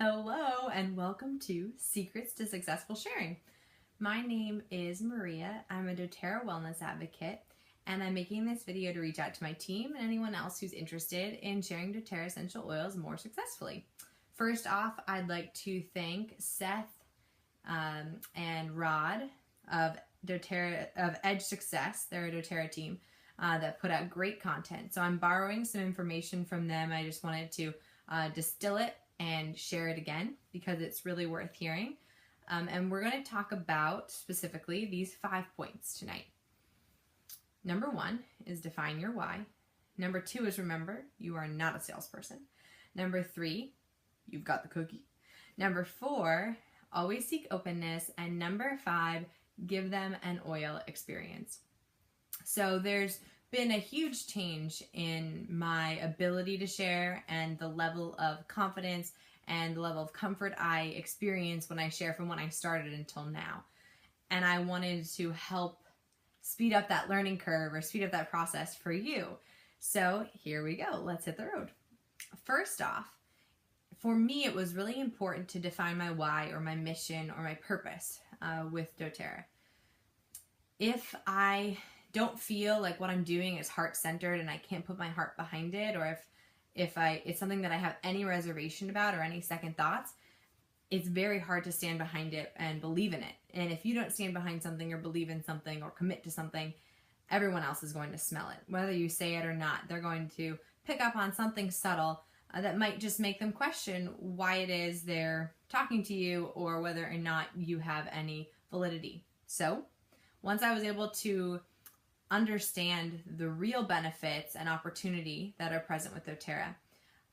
Hello and welcome to Secrets to Successful Sharing. My name is Maria. I'm a doTERRA wellness advocate, and I'm making this video to reach out to my team and anyone else who's interested in sharing doTERRA essential oils more successfully. First off, I'd like to thank Seth and Rod of doTERRA of Edge Success. They're a doTERRA team that put out great content. So I'm borrowing some information from them. I just wanted to distill it and share it again because it's really worth hearing. And we're going to talk about specifically these 5 points tonight. Number 1 is define your why. Number 2 is remember you are not a salesperson. Number 3, you've got the cookie. Number 4, always seek openness. And number 5, give them an oil experience. So there's been a huge change in my ability to share and the level of confidence and the level of comfort I experience when I share from when I started until now. And I wanted to help speed up that learning curve or speed up that process for you. So here we go. Let's hit the road. First off, for me, it was really important to define my why or my mission or my purpose with doTERRA. If I don't feel like what I'm doing is heart-centered and I can't put my heart behind it, or if it's something that I have any reservation about or any second thoughts, it's very hard to stand behind it and believe in it. And if you don't stand behind something or believe in something or commit to something, everyone else is going to smell it. Whether you say it or not, they're going to pick up on something subtle that might just make them question why it is they're talking to you or whether or not you have any validity. So once I was able to understand the real benefits and opportunity that are present with doTERRA,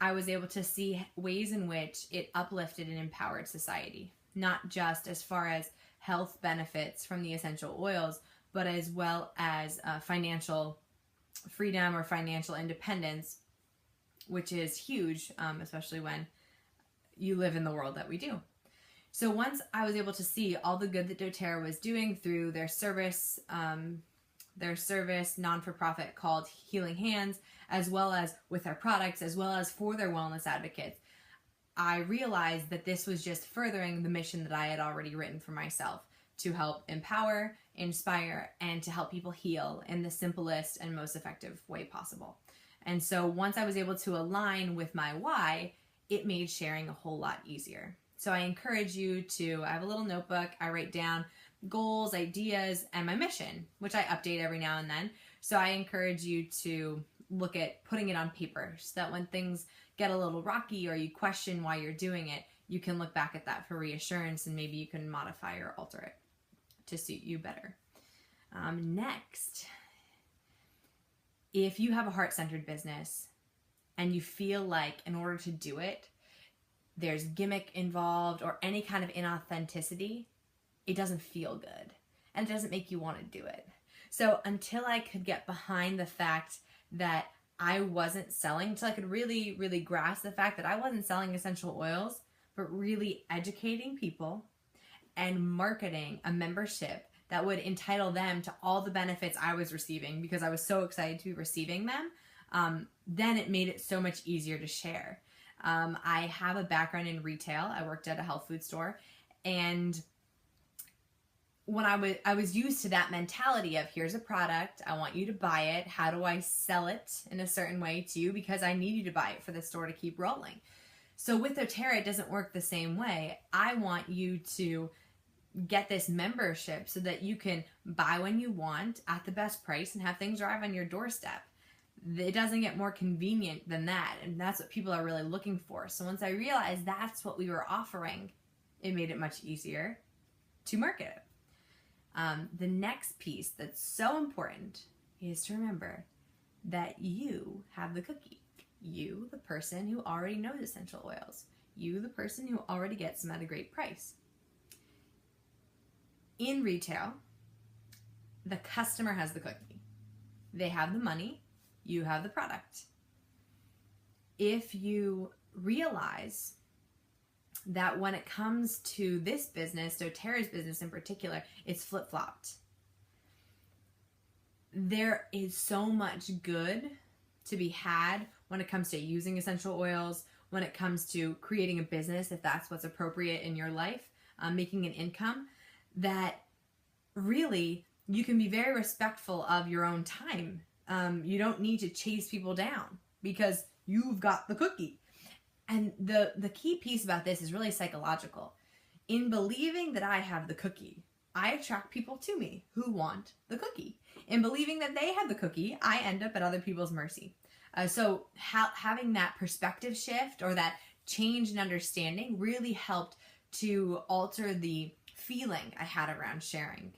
I was able to see ways in which it uplifted and empowered society, not just as far as health benefits from the essential oils, but as well as financial freedom or financial independence, which is huge, especially when you live in the world that we do. So once I was able to see all the good that doTERRA was doing through their service non-for-profit called Healing Hands, as well as with their products, as well as for their wellness advocates, I realized that this was just furthering the mission that I had already written for myself to help empower, inspire, and to help people heal in the simplest and most effective way possible. And so once I was able to align with my why, it made sharing a whole lot easier. So I encourage you to, I have a little notebook, I write down goals, ideas, and my mission, which I update every now and then. So I encourage you to look at putting it on paper so that when things get a little rocky or you question why you're doing it, you can look back at that for reassurance and maybe you can modify or alter it to suit you better. Next, if you have a heart-centered business and you feel like in order to do it, there's gimmick involved or any kind of inauthenticity, it doesn't feel good and it doesn't make you want to do it. So until I could get behind the fact that I wasn't selling, until I could really, really grasp the fact that I wasn't selling essential oils, but really educating people and marketing a membership that would entitle them to all the benefits I was receiving because I was so excited to be receiving them, then it made it so much easier to share. I have a background in retail. I worked at a health food store, and when I was used to that mentality of here's a product, I want you to buy it. How do I sell it in a certain way to you? Because I need you to buy it for the store to keep rolling. So with doTERRA, it doesn't work the same way. I want you to get this membership so that you can buy when you want at the best price and have things arrive on your doorstep. It doesn't get more convenient than that, and that's what people are really looking for. So once I realized that's what we were offering, it made it much easier to market it. The next piece that's so important is to remember that you have the cookie. You, the person who already knows essential oils. You, the person who already gets them at a great price. In retail, the customer has the cookie. They have the money. You have the product. If you realize that when it comes to this business, doTERRA's business in particular, it's flip-flopped. There is so much good to be had when it comes to using essential oils when it comes to creating a business, if that's what's appropriate in your life, making an income, that really you can be very respectful of your own time. You don't need to chase people down because you've got the cookie. And the key piece about this is really psychological. In believing that I have the cookie, I attract people to me who want the cookie. In believing that they have the cookie, I end up at other people's mercy. So having that perspective shift or that change in understanding really helped to alter the feeling I had around sharing.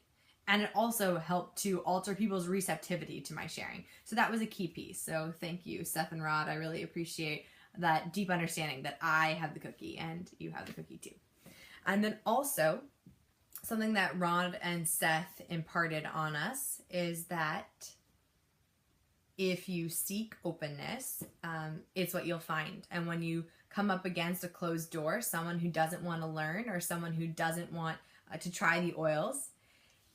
And it also helped to alter people's receptivity to my sharing. So that was a key piece. So thank you, Seth and Rod. I really appreciate that deep understanding that I have the cookie and you have the cookie too. And then also, something that Rod and Seth imparted on us is that if you seek openness, it's what you'll find. And when you come up against a closed door, someone who doesn't want to learn or someone who doesn't want to try the oils,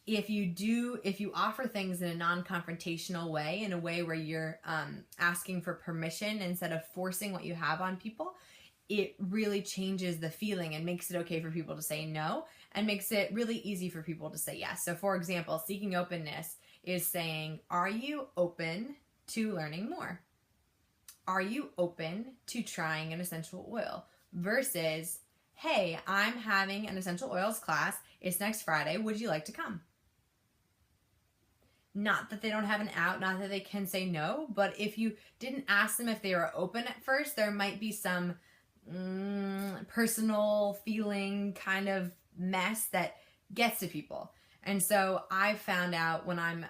if you offer things in a non-confrontational way, in a way where you're asking for permission instead of forcing what you have on people, it really changes the feeling and makes it okay for people to say no and makes it really easy for people to say yes. So for example, seeking openness is saying, are you open to learning more? Are you open to trying an essential oil? Versus, hey, I'm having an essential oils class. It's next Friday. Would you like to come? Not that they don't have an out, not that they can say no, but if you didn't ask them if they were open at first, there might be some personal feeling kind of mess that gets to people. And so I found out when I'm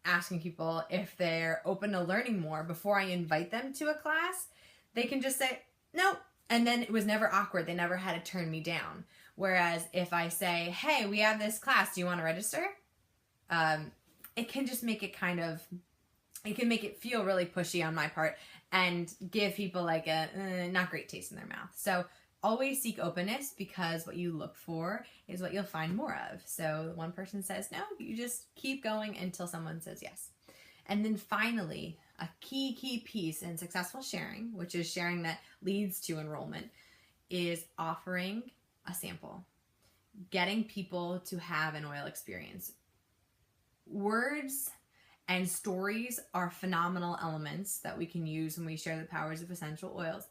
asking people if they're open to learning more before I invite them to a class, they can just say no. And then it was never awkward. They never had to turn me down. Whereas if I say, hey, we have this class, do you want to register? It can just make it it can make it feel really pushy on my part and give people like a not great taste in their mouth. So always seek openness, because what you look for is what you'll find more of. So one person says no, you just keep going until someone says yes. And then finally, a key piece in successful sharing, which is sharing that leads to enrollment, is offering a sample. Getting people to have an oil experience. Words and stories are phenomenal elements that we can use when we share the powers of essential oils.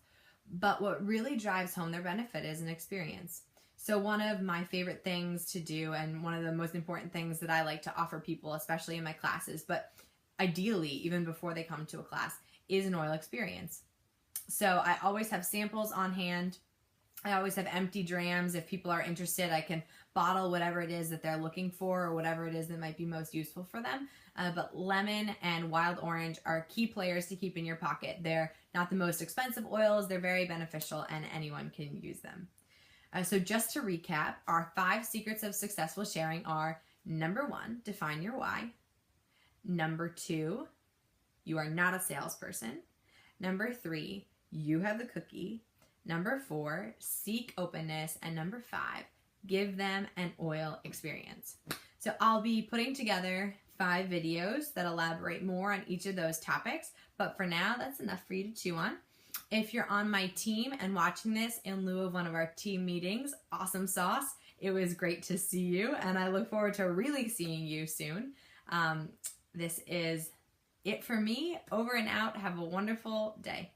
But what really drives home their benefit is an experience. So one of my favorite things to do, and one of the most important things that I like to offer people, especially in my classes, but ideally even before they come to a class, is an oil experience. So I always have samples on hand. I always have empty drams. If people are interested, I can bottle whatever it is that they're looking for or whatever it is that might be most useful for them. But lemon and wild orange are key players to keep in your pocket. They're not the most expensive oils. They're very beneficial and anyone can use them. So just to recap, our 5 secrets of successful sharing are: number 1, define your why. Number 2, you are not a salesperson. Number 3, you have the cookie. Number 4, seek openness. And number 5, give them an oil experience. So I'll be putting together 5 videos that elaborate more on each of those topics, but for now, that's enough for you to chew on. If you're on my team and watching this in lieu of one of our team meetings, awesome sauce. It was great to see you, and I look forward to really seeing you soon. This is it for me. Over and out. Have a wonderful day.